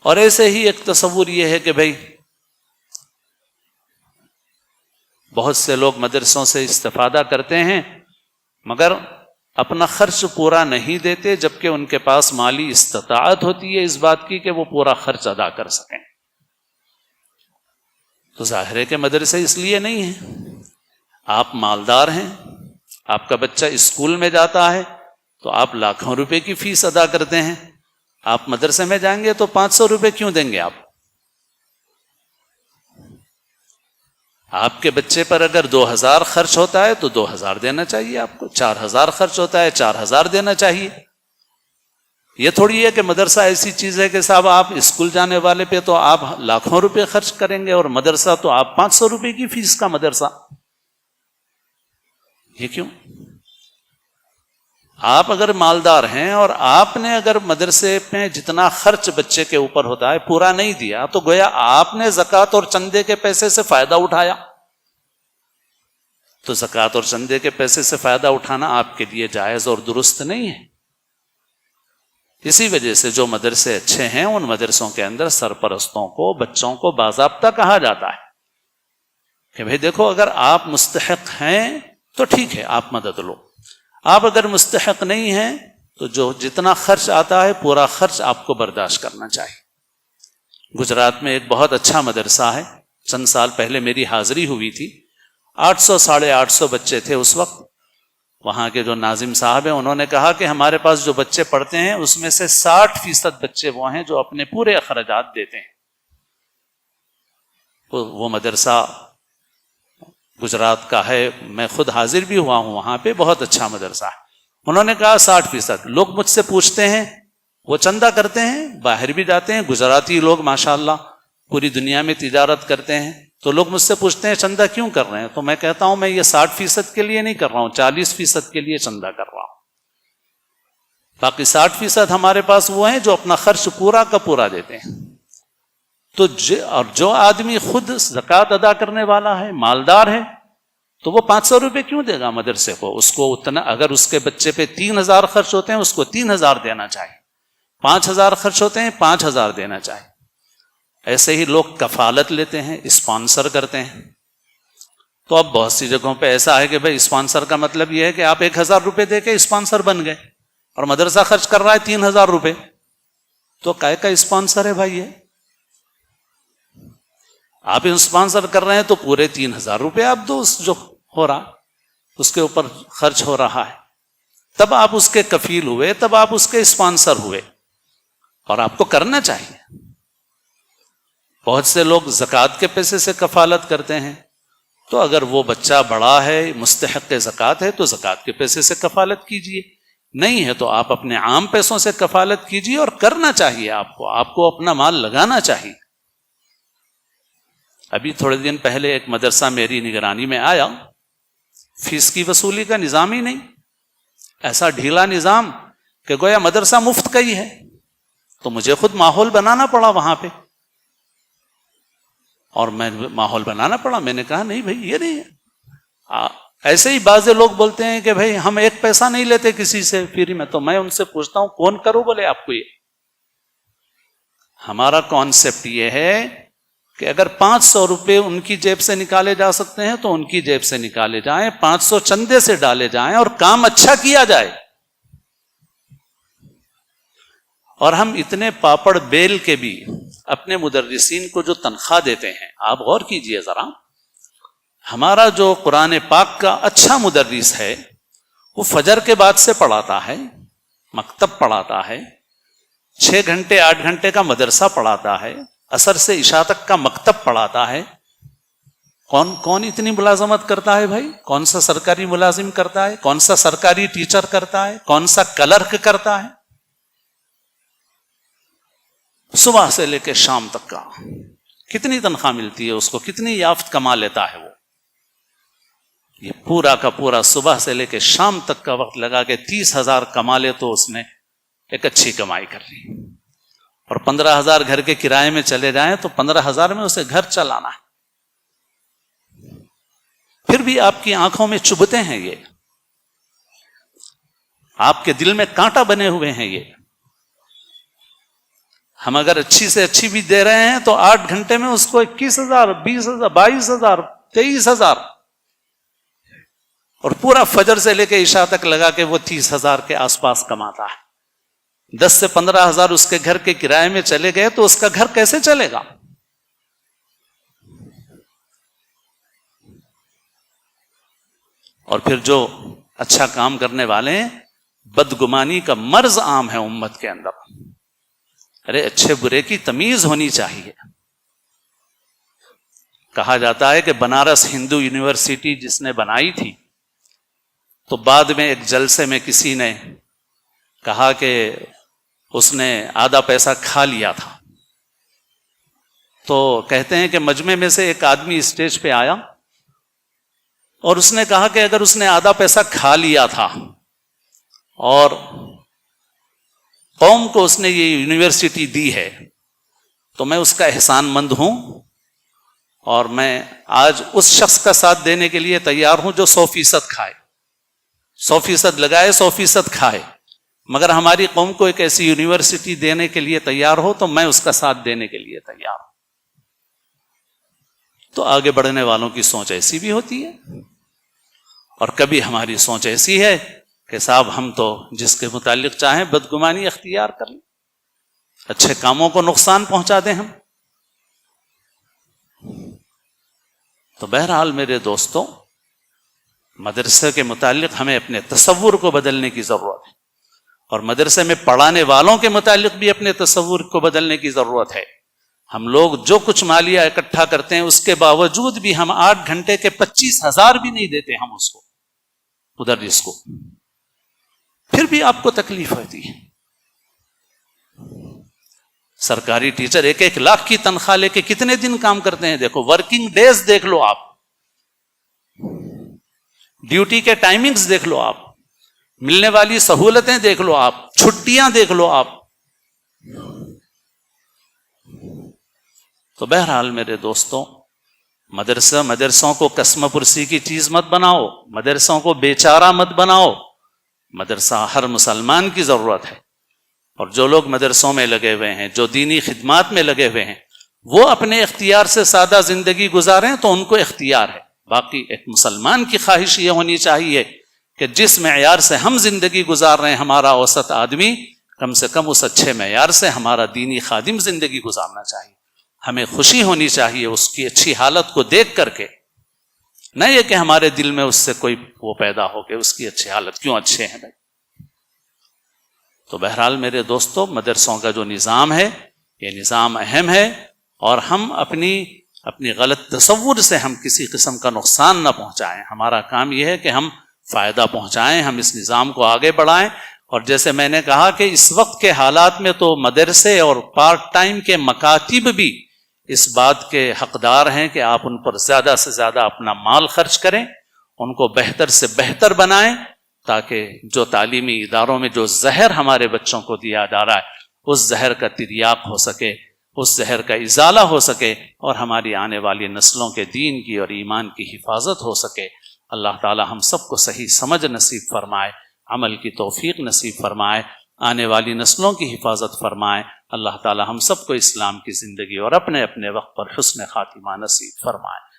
اور ایسے ہی ایک تصور یہ ہے کہ بھائی بہت سے لوگ مدرسوں سے استفادہ کرتے ہیں مگر اپنا خرچ پورا نہیں دیتے، جبکہ ان کے پاس مالی استطاعت ہوتی ہے اس بات کی کہ وہ پورا خرچ ادا کر سکیں۔ تو ظاہر ہے کہ مدرسے اس لیے نہیں ہیں۔ آپ مالدار ہیں، آپ کا بچہ اسکول میں جاتا ہے تو آپ لاکھوں روپے کی فیس ادا کرتے ہیں، آپ مدرسے میں جائیں گے تو 500 روپے کیوں دیں گے آپ کے بچے پر اگر 2000 خرچ ہوتا ہے تو 2000 دینا چاہیے آپ کو، 4000 خرچ ہوتا ہے 4000 دینا چاہیے۔ یہ تھوڑی ہے کہ مدرسہ ایسی چیز ہے کہ صاحب آپ اسکول جانے والے پہ تو آپ لاکھوں روپے خرچ کریں گے اور مدرسہ تو آپ 500 روپے کی فیس کا مدرسہ۔ یہ کیوں؟ آپ اگر مالدار ہیں اور آپ نے اگر مدرسے میں جتنا خرچ بچے کے اوپر ہوتا ہے پورا نہیں دیا تو گویا آپ نے زکوٰۃ اور چندے کے پیسے سے فائدہ اٹھایا، تو زکوٰۃ اور چندے کے پیسے سے فائدہ اٹھانا آپ کے لیے جائز اور درست نہیں ہے۔ اسی وجہ سے جو مدرسے اچھے ہیں ان مدرسوں کے اندر سرپرستوں کو، بچوں کو باضابطہ کہا جاتا ہے کہ بھئی دیکھو اگر آپ مستحق ہیں تو ٹھیک ہے آپ مدد لو، آپ اگر مستحق نہیں ہیں تو جو جتنا خرچ آتا ہے پورا خرچ آپ کو برداشت کرنا چاہیے۔ گجرات میں ایک بہت اچھا مدرسہ ہے، چند سال پہلے میری حاضری ہوئی تھی، 800 850 بچے تھے اس وقت۔ وہاں کے جو ناظم صاحب ہیں انہوں نے کہا کہ ہمارے پاس جو بچے پڑھتے ہیں اس میں سے 60% بچے وہ ہیں جو اپنے پورے اخراجات دیتے ہیں۔ وہ مدرسہ گجرات کا ہے، میں خود حاضر بھی ہوا ہوں وہاں پہ، بہت اچھا مدرسہ ہے۔ انہوں نے کہا 60%۔ لوگ مجھ سے پوچھتے ہیں، وہ چندہ کرتے ہیں، باہر بھی جاتے ہیں، گجراتی لوگ ماشاءاللہ پوری دنیا میں تجارت کرتے ہیں، تو لوگ مجھ سے پوچھتے ہیں چندہ کیوں کر رہے ہیں؟ تو میں کہتا ہوں میں یہ 60% کے لیے نہیں کر رہا ہوں، 40% کے لیے چندہ کر رہا ہوں، باقی 60% ہمارے پاس وہ ہیں جو اپنا خرچ پورا کا پورا دیتے ہیں۔ تو اور جو آدمی خود زکوٰۃ ادا کرنے والا ہے، مالدار ہے، تو وہ 500 روپے کیوں دے گا مدرسے کو؟ اس کو اتنا، اگر اس کے بچے پہ 3000 خرچ ہوتے ہیں اس کو 3000 دینا چاہیے، 5000 خرچ ہوتے ہیں 5000 دینا چاہیے۔ ایسے ہی لوگ کفالت لیتے ہیں، اسپانسر کرتے ہیں۔ تو اب بہت سی جگہوں پہ ایسا ہے کہ بھائی اسپانسر کا مطلب یہ ہے کہ آپ 1000 روپے دے کے اسپانسر بن گئے اور مدرسہ خرچ کر رہا ہے 3000 روپے، تو کائے کا اسپانسر ہے بھائی؟ آپ اسپانسر کر رہے ہیں تو پورے 3000 روپے آپ دو، جو ہو رہا اس کے اوپر خرچ ہو رہا ہے، تب آپ اس کے کفیل ہوئے، تب آپ اس کے اسپانسر ہوئے، اور آپ کو کرنا چاہیے۔ بہت سے لوگ زکوٰۃ کے پیسے سے کفالت کرتے ہیں، تو اگر وہ بچہ بڑا ہے، مستحق زکوٰۃ ہے تو زکوٰۃ کے پیسے سے کفالت کیجئے، نہیں ہے تو آپ اپنے عام پیسوں سے کفالت کیجئے، اور کرنا چاہیے آپ کو اپنا مال لگانا چاہیے۔ ابھی تھوڑے دن پہلے ایک مدرسہ میری نگرانی میں آیا، فیس کی وصولی کا نظام ہی نہیں، ایسا ڈھیلا نظام کہ گویا مدرسہ مفت کا ہی ہے، تو مجھے خود ماحول بنانا پڑا وہاں پہ، اور میں ماحول بنانا پڑا، میں نے کہا نہیں بھائی یہ نہیں ہے۔ ایسے ہی بعض لوگ بولتے ہیں کہ بھائی ہم ایک پیسہ نہیں لیتے کسی سے فری میں، تو میں ان سے پوچھتا ہوں کون کرو بولے آپ کو یہ؟ ہمارا کانسیپٹ یہ ہے کہ اگر 500 روپے ان کی جیب سے نکالے جا سکتے ہیں تو ان کی جیب سے نکالے جائیں، 500 چندے سے ڈالے جائیں اور کام اچھا کیا جائے۔ اور ہم اتنے پاپڑ بیل کے بھی اپنے مدرسین کو جو تنخواہ دیتے ہیں، آپ غور کیجئے ذرا، ہمارا جو قرآن پاک کا اچھا مدرس ہے وہ فجر کے بعد سے پڑھاتا ہے، مکتب پڑھاتا ہے، 6 گھنٹے 8 گھنٹے کا مدرسہ پڑھاتا ہے، عصر سے عشاء تک کا مکتب پڑھاتا ہے۔ کون اتنی ملازمت کرتا ہے بھائی؟ کون سا سرکاری ملازم کرتا ہے؟ کون سا سرکاری ٹیچر کرتا ہے؟ کون سا کلرک کرتا ہے؟ صبح سے لے کے شام تک کا کتنی تنخواہ ملتی ہے اس کو، کتنی یافت کما لیتا ہے وہ؟ یہ پورا کا پورا صبح سے لے کے شام تک کا وقت لگا کے 30,000 کما لے تو اس نے ایک اچھی کمائی کر لی، اور 15,000 گھر کے کرائے میں چلے جائیں تو 15,000 میں اسے گھر چلانا ہے۔ پھر بھی آپ کی آنکھوں میں چبھتے ہیں یہ، آپ کے دل میں کانٹا بنے ہوئے ہیں یہ۔ ہم اگر اچھی سے اچھی بھی دے رہے ہیں تو 8 گھنٹے میں اس کو 21,000 20,000 22,000 23,000 اور پورا فجر سے لے کے عشاء تک لگا کے وہ 30,000 کے آس پاس کماتا ہے. 10 سے 15,000 اس کے گھر کے کرائے میں چلے گئے تو اس کا گھر کیسے چلے گا؟ اور پھر جو اچھا کام کرنے والے ہیں، بدگمانی کا مرض عام ہے امت کے اندر. ارے اچھے برے کی تمیز ہونی چاہیے. کہا جاتا ہے کہ بنارس ہندو یونیورسٹی جس نے بنائی تھی، تو بعد میں ایک جلسے میں کسی نے کہا کہ اس نے آدھا پیسہ کھا لیا تھا. تو کہتے ہیں کہ مجمع میں سے ایک آدمی اسٹیج پہ آیا اور اس نے کہا کہ اگر اس نے آدھا پیسہ کھا لیا تھا اور قوم کو اس نے یہ یونیورسٹی دی ہے تو میں اس کا احسان مند ہوں، اور میں آج اس شخص کا ساتھ دینے کے لیے تیار ہوں جو 100% کھائے، 100% لگائے، 100% کھائے، مگر ہماری قوم کو ایک ایسی یونیورسٹی دینے کے لیے تیار ہو تو میں اس کا ساتھ دینے کے لیے تیار ہوں. تو آگے بڑھنے والوں کی سوچ ایسی بھی ہوتی ہے، اور کبھی ہماری سوچ ایسی ہے کہ صاحب ہم تو جس کے متعلق چاہیں بدگمانی اختیار کر لیں، اچھے کاموں کو نقصان پہنچا دیں ہم. تو بہرحال میرے دوستوں، مدرسے کے متعلق ہمیں اپنے تصور کو بدلنے کی ضرورت ہے، اور مدرسے میں پڑھانے والوں کے متعلق بھی اپنے تصور کو بدلنے کی ضرورت ہے. ہم لوگ جو کچھ مالیہ اکٹھا کرتے ہیں اس کے باوجود بھی ہم 8 گھنٹے کے 25,000 بھی نہیں دیتے ہم اس کو ادھر اس کو، پھر بھی آپ کو تکلیف ہوتی ہے. سرکاری ٹیچر 1-1 لاکھ کی تنخواہ لے کے کتنے دن کام کرتے ہیں؟ دیکھو ورکنگ ڈیز دیکھ لو، آپ ڈیوٹی کے ٹائمنگز دیکھ لو، آپ ملنے والی سہولتیں دیکھ لو، آپ چھٹیاں دیکھ لو آپ. تو بہرحال میرے دوستوں، مدرسوں کو قسم پرسی کی چیز مت بناؤ، مدرسوں کو بیچارہ مت بناؤ. مدرسہ ہر مسلمان کی ضرورت ہے، اور جو لوگ مدرسوں میں لگے ہوئے ہیں، جو دینی خدمات میں لگے ہوئے ہیں، وہ اپنے اختیار سے سادہ زندگی گزاریں تو ان کو اختیار ہے. باقی ایک مسلمان کی خواہش یہ ہونی چاہیے کہ جس معیار سے ہم زندگی گزار رہے ہیں، ہمارا اوسط آدمی کم سے کم اس اچھے معیار سے ہمارا دینی خادم زندگی گزارنا چاہیے. ہمیں خوشی ہونی چاہیے اس کی اچھی حالت کو دیکھ کر کے، نہ یہ کہ ہمارے دل میں اس سے کوئی وہ پیدا ہو کہ اس کی اچھی حالت کیوں اچھے ہیں بھائی. تو بہرحال میرے دوستو، مدرسوں کا جو نظام ہے یہ نظام اہم ہے، اور ہم اپنی غلط تصور سے ہم کسی قسم کا نقصان نہ پہنچائیں. ہمارا کام یہ ہے کہ ہم فائدہ پہنچائیں، ہم اس نظام کو آگے بڑھائیں. اور جیسے میں نے کہا کہ اس وقت کے حالات میں تو مدرسے اور پارٹ ٹائم کے مکاتب بھی اس بات کے حقدار ہیں کہ آپ ان پر زیادہ سے زیادہ اپنا مال خرچ کریں، ان کو بہتر سے بہتر بنائیں، تاکہ جو تعلیمی اداروں میں جو زہر ہمارے بچوں کو دیا جا رہا ہے اس زہر کا تریاق ہو سکے، اس زہر کا ازالہ ہو سکے، اور ہماری آنے والی نسلوں کے دین کی اور ایمان کی حفاظت ہو سکے. اللہ تعالی ہم سب کو صحیح سمجھ نصیب فرمائے، عمل کی توفیق نصیب فرمائے، آنے والی نسلوں کی حفاظت فرمائے. اللہ تعالی ہم سب کو اسلام کی زندگی اور اپنے اپنے وقت پر حسن خاتمہ نصیب فرمائے.